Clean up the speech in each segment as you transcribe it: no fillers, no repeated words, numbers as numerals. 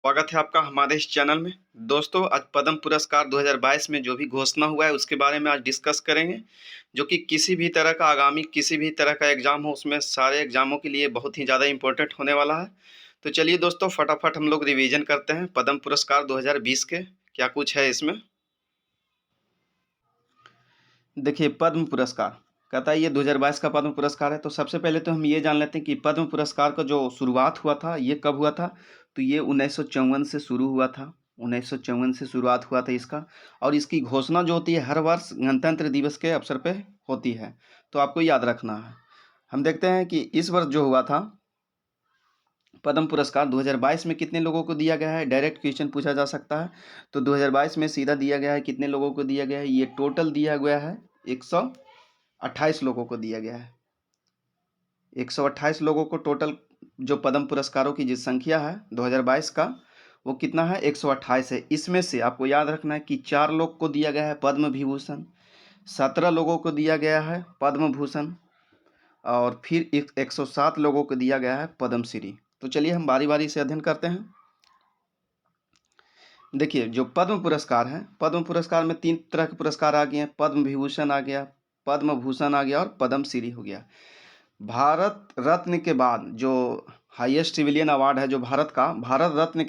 स्वागत है आपका हमारे इस चैनल में। दोस्तों, आज पद्म पुरस्कार 2022 में जो भी घोषणा हुआ है उसके बारे में आज डिस्कस करेंगे, जो कि किसी भी तरह का आगामी किसी भी तरह का एग्ज़ाम हो उसमें सारे एग्ज़ामों के लिए बहुत ही ज़्यादा इम्पोर्टेंट होने वाला है। तो चलिए दोस्तों, फटाफट हम लोग रिवीजन करते हैं पद्म पुरस्कार 2020 के क्या कुछ है इसमें। देखिए, पद्म पुरस्कार कहता है ये 2022 का पद्म पुरस्कार है। तो सबसे पहले तो हम ये जान लेते हैं कि पद्म पुरस्कार का जो शुरुआत हुआ था ये कब हुआ था। तो ये 1954 से शुरू हुआ था। 1954 से शुरुआत हुआ था इसका। और इसकी घोषणा जो होती है हर वर्ष गणतंत्र दिवस के अवसर पे होती है। तो आपको याद रखना है। हम देखते हैं कि इस वर्ष जो हुआ था पद्म पुरस्कार 2022 में कितने लोगों को दिया गया है। डायरेक्ट क्वेश्चन पूछा जा सकता है। तो 2022 में सीधा दिया गया है, कितने लोगों को दिया गया है। ये टोटल दिया गया है 128 लोगों को दिया गया है। 128 लोगों को टोटल जो पद्म पुरस्कारों की जो संख्या है 2022 का वो कितना है, 128 है। इसमें से आपको याद रखना है कि 4 लोग को दिया गया है पद्म विभूषण, 17 लोगों को दिया गया है पद्म भूषण और फिर 107 लोगों को दिया गया है पद्मश्री। तो चलिए हम बारी बारी से अध्ययन करते हैं। देखिए, जो पद्म पुरस्कार है, पद्म पुरस्कार में 3 तरह के पुरस्कार आ गए हैं। पद्म विभूषण आ गया, पद्म भूषण आ गया और पद्मश्री हो गया। भारत रत्न के बाद जो हाईएस्ट सिविलियन अवार्ड है जो भारत का, भारत रत्न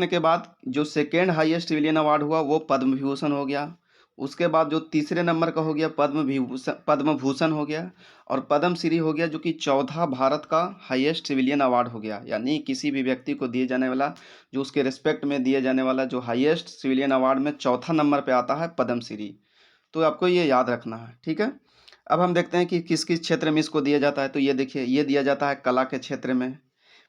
के बाद जो सेकेंड हाईएस्ट सिविलियन अवार्ड हुआ वो पद्म विभूषण हो गया। उसके बाद जो तीसरे नंबर का हो गया पद्म भूषण हो गया। और पद्मश्री हो गया जो कि चौथा भारत का हाईएस्ट सिविलियन अवार्ड हो गया। यानी किसी भी व्यक्ति को दिए जाने वाला, जो उसके रिस्पेक्ट में दिए जाने वाला जो हाईएस्ट सिविलियन अवार्ड में चौथा नंबर पे आता है पद्मश्री। तो आपको ये याद रखना है, ठीक है। अब हम देखते हैं कि किस किस क्षेत्र में इसको दिया जाता है। तो ये देखिए, ये दिया जाता है कला के क्षेत्र में,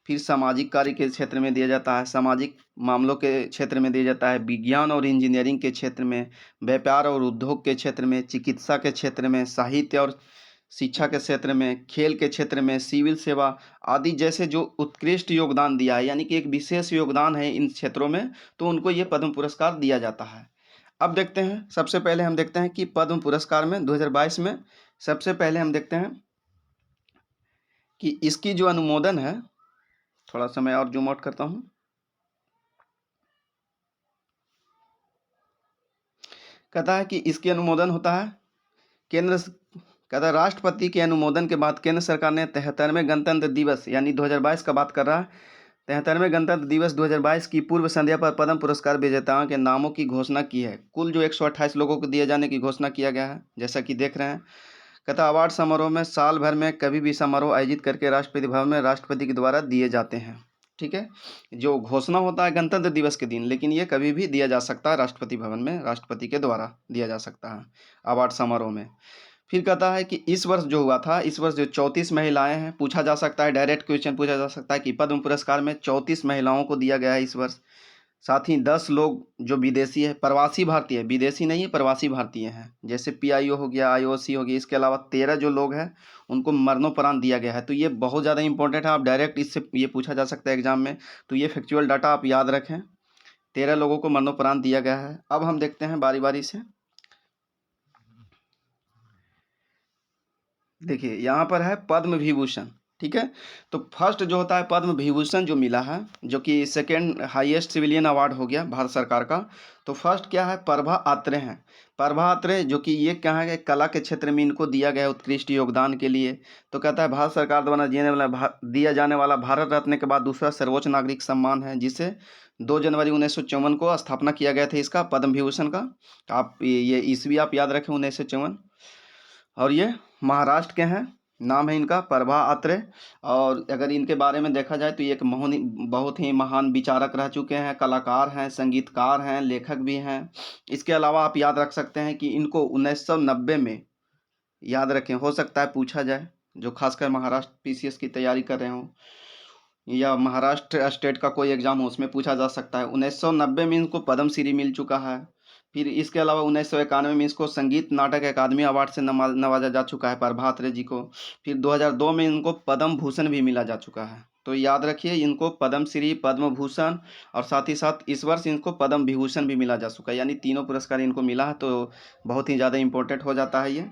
फिर सामाजिक कार्य के क्षेत्र में दिया जाता है, सामाजिक मामलों के क्षेत्र में दिया जाता है, विज्ञान और इंजीनियरिंग के क्षेत्र में, व्यापार और उद्योग के क्षेत्र में, चिकित्सा के क्षेत्र में, साहित्य और शिक्षा के क्षेत्र में, खेल के क्षेत्र में, सिविल सेवा आदि जैसे जो उत्कृष्ट योगदान दिया है, यानी कि एक विशेष योगदान है इन क्षेत्रों में, तो उनको ये पद्म पुरस्कार दिया जाता है। अब देखते हैं, सबसे पहले हम देखते हैं कि पद्म पुरस्कार में 2022 में सबसे पहले हम देखते हैं कि इसकी जो अनुमोदन है, थोड़ा सा मैं और जूम आउट करता हूं। कहता है कि इसकी अनुमोदन होता है कहता है राष्ट्रपति के अनुमोदन के बाद केंद्र सरकार ने 73वें गणतंत्र दिवस यानी 2022 का बात कर रहा है, 73वें गणतंत्र दिवस 2022 की पूर्व संध्या पर पद्म पुरस्कार विजेताओं के नामों की घोषणा की है। कुल जो 128 लोगों को दिए जाने की घोषणा किया गया है, जैसा कि देख रहे हैं। कहता अवार्ड समारोह में साल भर में कभी भी समारोह आयोजित करके राष्ट्रपति भवन में राष्ट्रपति के द्वारा दिए जाते हैं, ठीक है। जो घोषणा होता है गणतंत्र दिवस के दिन, लेकिन ये कभी भी दिया जा सकता है राष्ट्रपति भवन में, राष्ट्रपति के द्वारा दिया जा सकता है अवार्ड समारोह में। फिर कहता है कि इस वर्ष जो हुआ था, इस वर्ष जो 34 महिलाएं हैं, पूछा जा सकता है, डायरेक्ट क्वेश्चन पूछा जा सकता है कि पद्म पुरस्कार में 34 महिलाओं को दिया गया है इस वर्ष। साथ ही 10 लोग जो विदेशी है, प्रवासी भारतीय, विदेशी नहीं है, प्रवासी भारतीय हैं, जैसे पीआईओ हो गया, आईओसी हो गया। इसके अलावा 13 जो लोग हैं उनको मरणोपरांत दिया गया है। तो ये बहुत ज़्यादा इंपॉर्टेंट है, आप डायरेक्ट इससे ये पूछा जा सकता है एग्जाम में। तो ये फैक्चुअल डाटा आप याद रखें, 13 लोगों को मरणोपरांत दिया गया है। अब हम देखते हैं बारी बारी से। देखिए, यहाँ पर है पद्म विभूषण, ठीक है। तो फर्स्ट जो होता है पद्म विभूषण जो मिला है, जो कि सेकेंड हाईएस्ट सिविलियन अवार्ड हो गया भारत सरकार का। तो फर्स्ट क्या है, प्रभा आत्रे हैं। प्रभा आत्रे जो कि ये क्या है, कला के क्षेत्र में इनको दिया गया उत्कृष्ट योगदान के लिए। तो कहता है भारत सरकार द्वारा दिया जाने वाला भारत रत्न के बाद दूसरा सर्वोच्च नागरिक सम्मान है, जिसे 2 जनवरी 1954 को स्थापना किया गया था इसका, पद्म विभूषण का। तो आप ये ईस्वी आप याद रखें, 1954। और ये महाराष्ट्र के हैं, नाम है इनका प्रभा अत्रे। और अगर इनके बारे में देखा जाए तो ये एक बहुत ही महान विचारक रह चुके हैं, कलाकार हैं, संगीतकार हैं, लेखक भी हैं। इसके अलावा आप याद रख सकते हैं कि इनको 1990 में, याद रखें, हो सकता है पूछा जाए, जो खासकर महाराष्ट्र पीसीएस की तैयारी कर रहे हों या महाराष्ट्र स्टेट का कोई एग्जाम हो उसमें पूछा जा सकता है। 1990 में इनको पद्मश्री मिल चुका है। फिर इसके अलावा 1991 में इसको संगीत नाटक अकादमी अवार्ड से नवाजा जा चुका है प्रभा अत्रे जी को। फिर 2002 में इनको पद्म भूषण भी मिला जा चुका है। तो याद रखिए, इनको पद्मश्री, पद्म भूषण और साथ ही साथ इस वर्ष इनको पद्म विभूषण भी मिला जा चुका है, यानी तीनों पुरस्कार इनको मिला है। तो बहुत ही ज़्यादा इंपॉर्टेंट हो जाता है ये।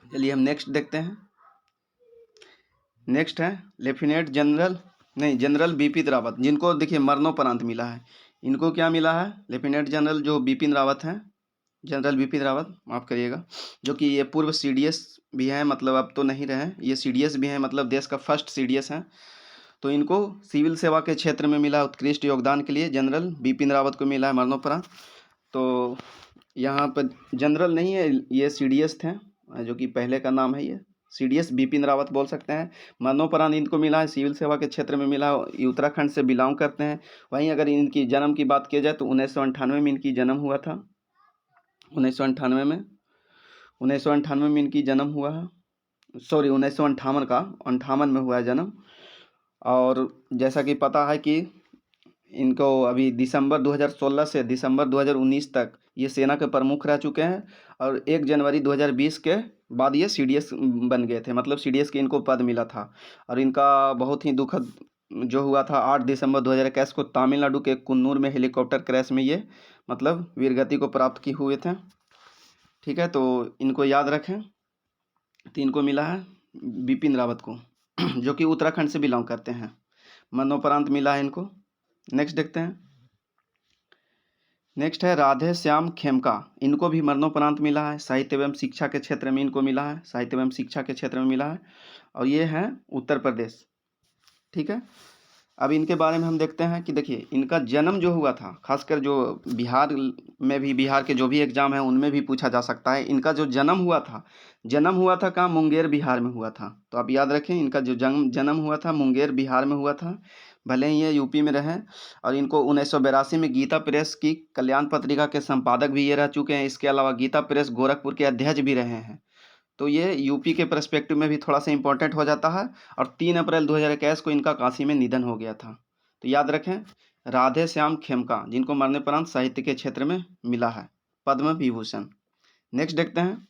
चलिए हम नेक्स्ट देखते हैं। नेक्स्ट है लेफ्टिनेंट जनरल नहीं, जनरल बिपिन रावत, जिनको देखिए मरणोपरांत मिला है, इनको क्या मिला है? लेफ्टिनेंट जनरल जो बिपिन रावत हैं, जनरल बिपिन रावत, माफ़ करिएगा, जो कि ये पूर्व सीडीएस भी हैं, मतलब अब तो नहीं रहे, ये सीडीएस भी हैं, मतलब देश का फर्स्ट सीडीएस हैं। तो इनको सिविल सेवा के क्षेत्र में मिला उत्कृष्ट योगदान के लिए, जनरल बिपिन रावत को मिला है मरणोपरांत। तो यहाँ पर जनरल नहीं है, ये सीडीएस थे, जो कि पहले का नाम है ये सीडीएस बिपिन रावत बोल सकते हैं। मरणोपरांत इनको मिला है, सिविल सेवा के क्षेत्र में मिला, ये उत्तराखंड से बिलोंग करते हैं। वहीं अगर इनकी जन्म की बात की जाए तो 1998 में इनकी जन्म हुआ था, 1998 में, 1998 में इनकी जन्म हुआ है, सॉरी 1958 का, 58 में हुआ है जन्म। और जैसा कि पता है कि इनको अभी दिसंबर 2016 से दिसंबर 2019 तक ये सेना के प्रमुख रह चुके हैं, और 1 जनवरी 2020 के बाद ये सीडीएस बन गए थे, मतलब सीडीएस के इनको पद मिला था। और इनका बहुत ही दुखद जो हुआ था 8 दिसंबर 2021 को तमिलनाडु के कुन्नूर में हेलीकॉप्टर क्रैश में ये मतलब वीरगति को प्राप्त किए हुए थे। ठीक है, तो इनको याद रखें। तो इनको मिला है बिपिन रावत को जो कि उत्तराखंड से बिलोंग करते हैं, मरणोपरांत मिला है इनको। नेक्स्ट देखते हैं। नेक्स्ट है राधे श्याम खेमका, इनको भी मरणोपरांत मिला है, साहित्य एवं शिक्षा के क्षेत्र में इनको मिला है, साहित्य एवं शिक्षा के क्षेत्र में मिला है, और ये हैं उत्तर प्रदेश। ठीक है, अब इनके बारे में हम देखते हैं कि देखिए इनका जन्म जो हुआ था, खासकर जो बिहार में भी, बिहार के जो भी एग्जाम है उनमें भी पूछा जा सकता है। इनका जो जन्म हुआ था कहाँ? मुंगेर बिहार में हुआ था। तो आप याद रखें, इनका जो जन्म हुआ था मुंगेर बिहार में हुआ था, भले ही ये यूपी में रहे। और इनको 1982 में गीता प्रेस की कल्याण पत्रिका के संपादक भी ये रह चुके हैं। इसके अलावा गीता प्रेस गोरखपुर के अध्यक्ष भी रहे हैं। तो ये यूपी के पर्सपेक्टिव में भी थोड़ा सा इंपॉर्टेंट हो जाता है। और 3 अप्रैल 2021 को इनका काशी में निधन हो गया था। तो याद रखें, राधे श्याम खेमका, जिनको मरणोपरांत साहित्य के क्षेत्र में मिला है पद्म विभूषण। नेक्स्ट देखते हैं।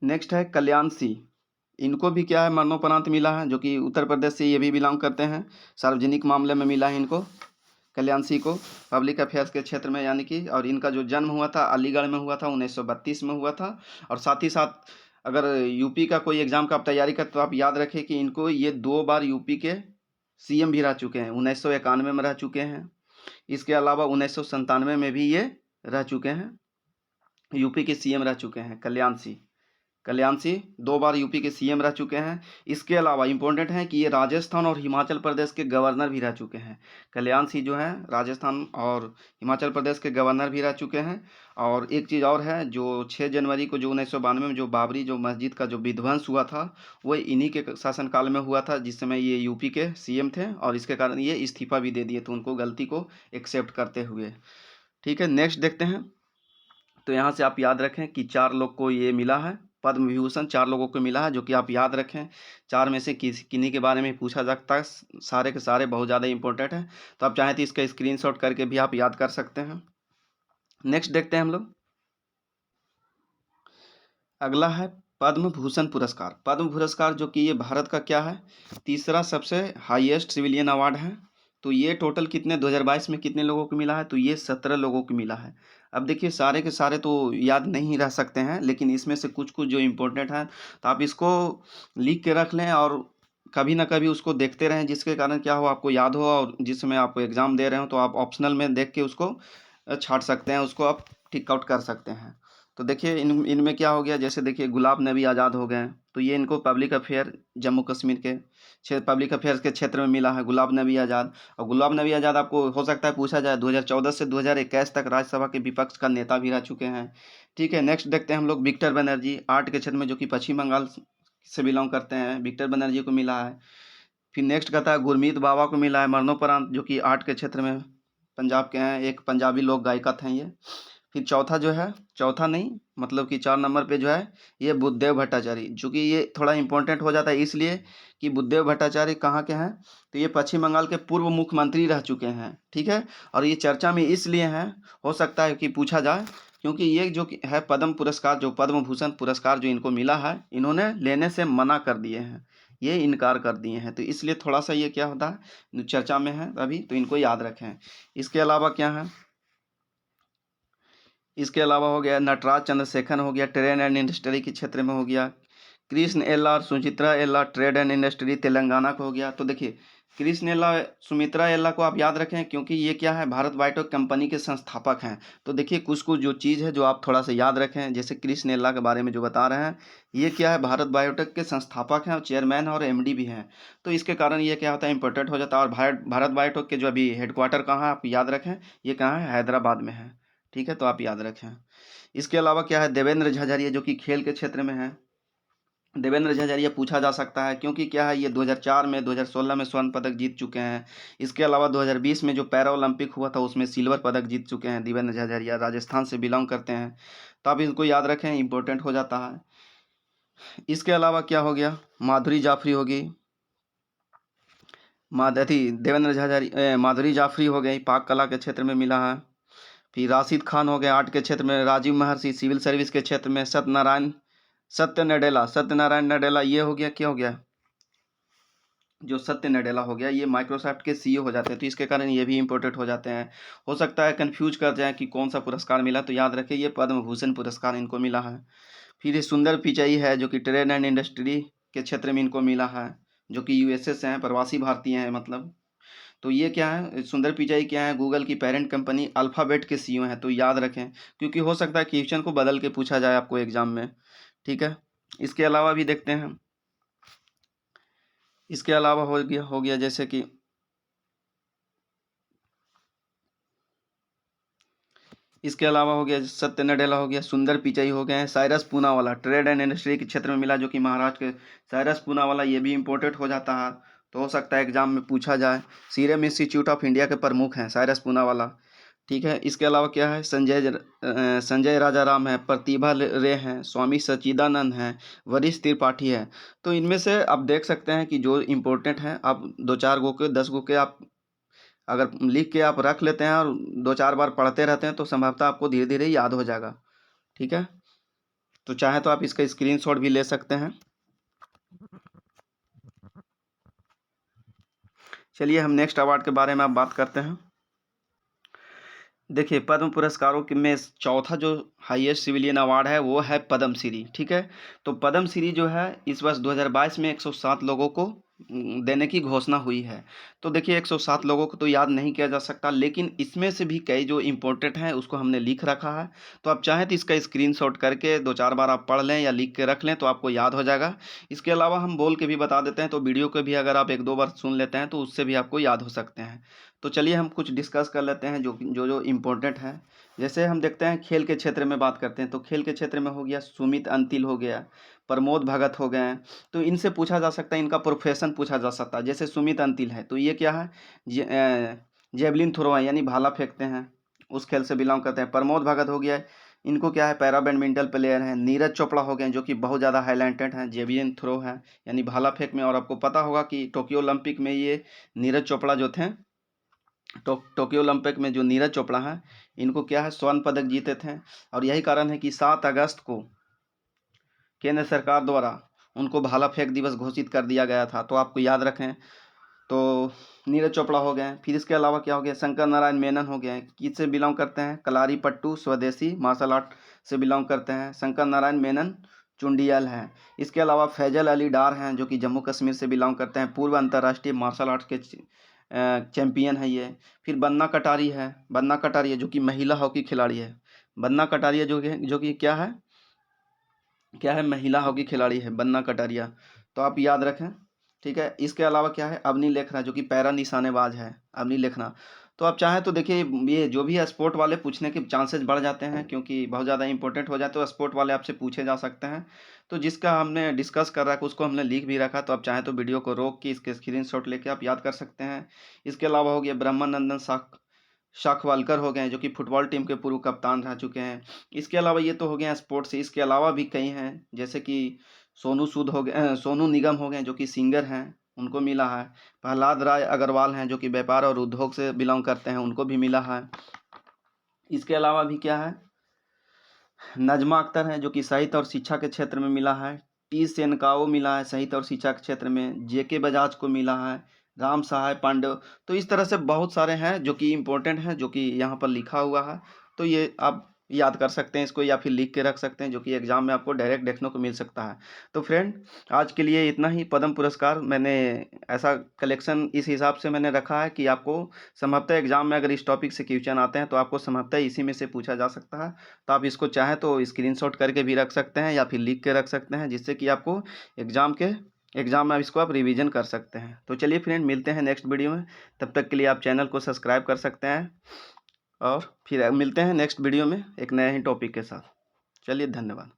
नेक्स्ट है कल्याण सिंह, इनको भी क्या है? मरणोपरांत मिला है, जो कि उत्तर प्रदेश से ये भी बिलोंग करते हैं। सार्वजनिक मामले में मिला है इनको, कल्याण सिंह को, पब्लिक अफेयर्स के क्षेत्र में, यानी कि। और इनका जो जन्म हुआ था अलीगढ़ में हुआ था, 1932 में हुआ था। और साथ ही साथ अगर यूपी का कोई एग्जाम का आप तैयारी करते तो आप याद रखें कि इनको ये 2 बार यूपी के सीएम भी रह चुके हैं। 1991 में रह चुके हैं, इसके अलावा 1997 में भी ये रह चुके हैं, यूपी के सीएम रह चुके हैं कल्याण सिंह 2 बार यूपी के सीएम रह चुके हैं। इसके अलावा इंपॉर्टेंट है कि ये राजस्थान और हिमाचल प्रदेश के गवर्नर भी रह चुके हैं। कल्याण सिंह जो है राजस्थान और हिमाचल प्रदेश के गवर्नर भी रह चुके हैं। और एक चीज़ और है, जो 6 जनवरी को जो 1992 में जो बाबरी जो मस्जिद का जो विध्वंस हुआ था, वो इन्हीं के शासनकाल में हुआ था, जिस समय ये यूपी के सीएम थे। और इसके कारण ये इस्तीफा भी दे दिए थे उनको गलती को एक्सेप्ट करते हुए। ठीक है, नेक्स्ट देखते हैं। तो यहाँ से आप याद रखें कि 4 लोग को ये मिला है पद्म विभूषण, 4 लोगों को मिला है, जो कि आप याद रखें। 4 में से किन्हीं के बारे में पूछा जाता है, सारे के सारे बहुत ज़्यादा इंपॉर्टेंट है। तो आप चाहें तो इसका स्क्रीनशॉट करके भी आप याद कर सकते हैं। नेक्स्ट देखते हैं हम लोग। अगला है पद्म भूषण पुरस्कार। पद्म पुरस्कार जो कि ये भारत का क्या है? तीसरा सबसे हाईएस्ट सिविलियन अवार्ड है। तो ये टोटल कितने 2022 में कितने लोगों को मिला है? तो ये 17 लोगों को मिला है। अब देखिए सारे के सारे तो याद नहीं रह सकते हैं, लेकिन इसमें से कुछ कुछ जो इम्पोर्टेंट है तो आप इसको लिख के रख लें, और कभी ना कभी उसको देखते रहें, जिसके कारण क्या हो आपको याद हो, और जिस समय आप एग्ज़ाम दे रहे हो तो आप ऑप्शनल में देख के उसको छाट सकते हैं, उसको आप टिक आउट कर सकते हैं। तो देखिए इनमें क्या हो गया, जैसे देखिए गुलाब नबी आज़ाद हो गए, तो ये इनको पब्लिक अफेयर जम्मू कश्मीर के पब्लिक अफेयर्स के क्षेत्र में मिला है, गुलाब नबी आज़ाद। और गुलाब नबी आज़ाद आपको हो सकता है पूछा जाए, 2014 से 2021 तक राज्यसभा के विपक्ष का नेता भी रह चुके हैं। ठीक है, नेक्स्ट देखते हैं हम लोग। विक्टर बनर्जी, आर्ट के क्षेत्र में, जो कि पश्चिम बंगाल से बिलोंग करते हैं, विक्टर बनर्जी को मिला है। फिर नेक्स्ट कहता है गुरमीत बाबा को मिला है मरणोपरांत, जो कि आर्ट के क्षेत्र में पंजाब के हैं, एक पंजाबी लोक गायिका थे ये। फिर चौथा जो है, चौथा नहीं मतलब कि 4 नंबर पे जो है ये बुद्धदेव भट्टाचार्य, जो कि ये थोड़ा इंपॉर्टेंट हो जाता है इसलिए कि बुद्धदेव भट्टाचार्य कहाँ के हैं? तो ये पश्चिम बंगाल के पूर्व मुख्यमंत्री रह चुके हैं। ठीक है, और ये चर्चा में इसलिए हैं, हो सकता है कि पूछा जाए, क्योंकि ये जो है पद्म पुरस्कार, जो पद्म भूषण पुरस्कार जो इनको मिला है, इन्होंने लेने से मना कर दिए हैं, ये इनकार कर दिए हैं। तो इसलिए थोड़ा सा ये क्या होता है, चर्चा में है अभी, तो इनको याद रखें। इसके अलावा क्या है? इसके अलावा हो गया नटराज चंद्रशेखर हो गया, ट्रेड एंड इंडस्ट्री के क्षेत्र में हो गया। कृष्ण एल्ला और सुचित्रा एल्ला ट्रेड एंड इंडस्ट्री तेलंगाना का हो गया। तो देखिए कृष्ण एल्ला सुमित्रा एल्ला को आप याद रखें क्योंकि ये क्या है भारत बायोटेक कंपनी के संस्थापक हैं। तो देखिए कुछ कुछ जो चीज़ है जो आप थोड़ा सा याद रखें, जैसे कृष्ण एल्ला के बारे में जो बता रहे हैं, ये क्या है भारत बायोटेक के संस्थापक हैं और चेयरमैन और एमडी भी हैं। तो इसके कारण ये क्या होता है इंपॉर्टेंट हो जाता है। और भारत बायोटेक के जो अभी हेडक्वार्टर कहाँ है आप याद रखें, ये कहाँ है हैदराबाद में है। ठीक है, तो आप याद रखें। इसके अलावा क्या है देवेंद्र झाझरिया जो कि खेल के क्षेत्र में है। देवेंद्र झाझरिया पूछा जा सकता है क्योंकि क्या है ये 2004 में 2016 में स्वर्ण पदक जीत चुके हैं। इसके अलावा 2020 में जो पैरा ओलंपिक हुआ था उसमें सिल्वर पदक जीत चुके हैं देवेंद्र झाझरिया, राजस्थान से बिलोंग करते हैं। तो आप इनको याद रखें, इंपॉर्टेंट हो जाता है। इसके अलावा क्या हो गया, माधुरी जाफरी होगी, देवेंद्र झाझरिया माधुरी जाफरी हो गई, पाक कला के क्षेत्र में मिला है। फिर राशिद खान हो गए आर्ट के क्षेत्र में, राजीव महर्षि सिविल सर्विस के क्षेत्र में, सत्यनारायण नडेला ये हो गया, क्या हो गया, जो सत्य नडेला हो गया ये माइक्रोसॉफ्ट के सीईओ हो जाते हैं। तो इसके कारण ये भी इंपॉर्टेंट हो जाते हैं। हो सकता है कंफ्यूज कर जाए कि कौन सा पुरस्कार मिला, तो याद रखिए ये पद्म भूषण पुरस्कार इनको मिला है। फिर ये सुंदर पिचाई है जो कि ट्रेड एंड इंडस्ट्री के क्षेत्र में इनको मिला है, जो कि यूएसए से हैं, प्रवासी भारतीय हैं मतलब। तो ये क्या है सुंदर पिचाई क्या है, गूगल की पेरेंट कंपनी अल्फ़ाबेट के सीईओ हैं। तो याद रखें क्योंकि हो सकता है क्वेश्चन को बदल के पूछा जाए आपको एग्जाम में। ठीक है, इसके अलावा भी देखते हैं। इसके अलावा हो गया जैसे कि इसके अलावा हो गया सत्य नडेला हो गया, सुंदर पिचाई हो गए हैं, Cyrus Poonawalla trade and industry के क्षेत्र में मिला जो कि महाराष्ट्र के साइरस पूनावाला, ये भी इंपॉर्टेंट हो जाता है। तो हो सकता है एग्जाम में पूछा जाए। सीरम इंस्टीट्यूट ऑफ इंडिया के प्रमुख हैं साइरस पूनावाला। ठीक है, इसके अलावा क्या है संजय राजाराम है, प्रतिभा रे हैं, स्वामी सच्चिदानंद हैं, वरिष्ठ त्रिपाठी है। तो इनमें से आप देख सकते हैं कि जो इम्पोर्टेंट हैं आप दो चार गो के 10 गो के आप अगर लिख के आप रख लेते हैं और दो चार बार पढ़ते रहते हैं तो संभवतः आपको धीरे धीरे याद हो जाएगा। ठीक है, तो चाहे तो आप इसका स्क्रीनशॉट भी ले सकते हैं। चलिए हम नेक्स्ट अवार्ड के बारे में आप बात करते हैं। देखिए पद्म पुरस्कारों के में चौथा जो हाईएस्ट सिविलियन अवार्ड है वो है पद्मश्री। ठीक है, तो पद्मश्री जो है इस वर्ष 2022 में 107 लोगों को देने की घोषणा हुई है। तो देखिए 107 लोगों को तो याद नहीं किया जा सकता, लेकिन इसमें से भी कई जो इम्पोर्टेंट हैं उसको हमने लिख रखा है। तो आप चाहें तो इसका स्क्रीनशॉट करके दो चार बार आप पढ़ लें या लिख के रख लें तो आपको याद हो जाएगा। इसके अलावा हम बोल के भी बता देते हैं, तो वीडियो को भी अगर आप एक दो बार सुन लेते हैं तो उससे भी आपको याद हो सकते हैं। तो चलिए हम कुछ डिस्कस कर लेते हैं जो जो जो इम्पोर्टेंट है। जैसे हम देखते हैं खेल के क्षेत्र में बात करते हैं, तो खेल के क्षेत्र में हो गया सुमित अंतिल हो गया, प्रमोद भगत हो गए हैं। तो इनसे पूछा जा सकता है, इनका प्रोफेशन पूछा जा सकता है। जैसे सुमित अंतिल है तो ये क्या है जेवलिन थ्रो है यानी भाला फेंकते हैं, उस खेल से बिलोंग करते हैं। प्रमोद भगत हो गया, इनको क्या है पैरा बैडमिंटन प्लेयर हैं। नीरज चोपड़ा हो गए जो कि बहुत ज़्यादा हाईलाइटेड हैं, जेवलिन थ्रो है यानी भाला फेंक में। और आपको पता होगा कि टोक्यो ओलंपिक में ये नीरज चोपड़ा जो थे टोक्यो ओलंपिक में जो नीरज चोपड़ा हैं इनको क्या है स्वर्ण पदक जीते थे। और यही कारण है कि 7 अगस्त को केंद्र सरकार द्वारा उनको भाला फेंक दिवस घोषित कर दिया गया था। तो आपको याद रखें। तो नीरज चोपड़ा हो गए। फिर इसके अलावा क्या हो गया शंकर नारायण मेनन हो गए, किससे बिलोंग करते हैं कलारी पट्टू स्वदेशी मार्शल आर्ट से बिलोंग करते हैं। शंकर नारायण मेनन चुंडियल हैं। इसके अलावा फैजल अली डार हैं जो कि जम्मू कश्मीर से बिलोंग करते हैं, पूर्व अंतर्राष्ट्रीय मार्शल आर्ट के चैंपियन है ये। फिर बन्ना कटारिया जो कि महिला हॉकी खिलाड़ी है। बन्ना कटारिया जो कि क्या है महिला हॉकी खिलाड़ी है बन्ना कटारिया। तो आप याद रखें। ठीक है, इसके अलावा क्या है अवनी लेखना जो कि पैरा निशानेबाज है अवनी लेखना। तो आप चाहें तो देखिए ये जो भी है स्पोर्ट वाले पूछने के चांसेस बढ़ जाते हैं क्योंकि बहुत ज़्यादा इंपॉर्टेंट हो जाते हैं, तो स्पोर्ट वाले आपसे पूछे जा सकते हैं। तो जिसका हमने डिस्कस कर रखा उसको हमने लिख भी रखा, तो आप चाहें तो वीडियो को रोक के इसके स्क्रीनशॉट लेके आप याद कर सकते हैं। इसके अलावा हो गया ब्रह्मानंदन शाखवालकर हो गए जो कि फुटबॉल टीम के पूर्व कप्तान रह चुके हैं। इसके अलावा ये तो हो गए स्पोर्ट्स से, इसके अलावा भी कई हैं जैसे कि सोनू सूद हो गए सोनू निगम हो गए जो कि सिंगर हैं उनको मिला है। प्रहलाद राय अग्रवाल हैं जो कि व्यापार और उद्योग से बिलोंग करते हैं, उनको भी मिला है। इसके अलावा भी क्या है नजमा अख्तर हैं जो कि साहित्य और शिक्षा के क्षेत्र में मिला है। टी सेनकाओ मिला है साहित्य और शिक्षा के क्षेत्र में। जेके बजाज को मिला है। राम सहाय पांडे। तो इस तरह से बहुत सारे हैं जो कि इम्पोर्टेंट हैं जो कि यहाँ पर लिखा हुआ है। तो ये आप याद कर सकते हैं इसको या फिर लिख के रख सकते हैं, जो कि एग्ज़ाम में आपको डायरेक्ट देखने को मिल सकता है। तो फ्रेंड, आज के लिए इतना ही। पद्म पुरस्कार मैंने ऐसा कलेक्शन इस हिसाब से मैंने रखा है कि आपको संभवतः एग्ज़ाम में अगर इस टॉपिक से क्वेश्चन आते हैं तो आपको संभवतः इसी में से पूछा जा सकता है। तो आप इसको चाहें तो स्क्रीनशॉट करके भी रख सकते हैं या फिर लिख के रख सकते हैं, जिससे कि आपको एग्ज़ाम में इसको आप रिवीजन कर सकते हैं। तो चलिए फ्रेंड, मिलते हैं नेक्स्ट वीडियो में। तब तक के लिए आप चैनल को सब्सक्राइब कर सकते हैं और फिर मिलते हैं नेक्स्ट वीडियो में एक नए ही टॉपिक के साथ। चलिए, धन्यवाद।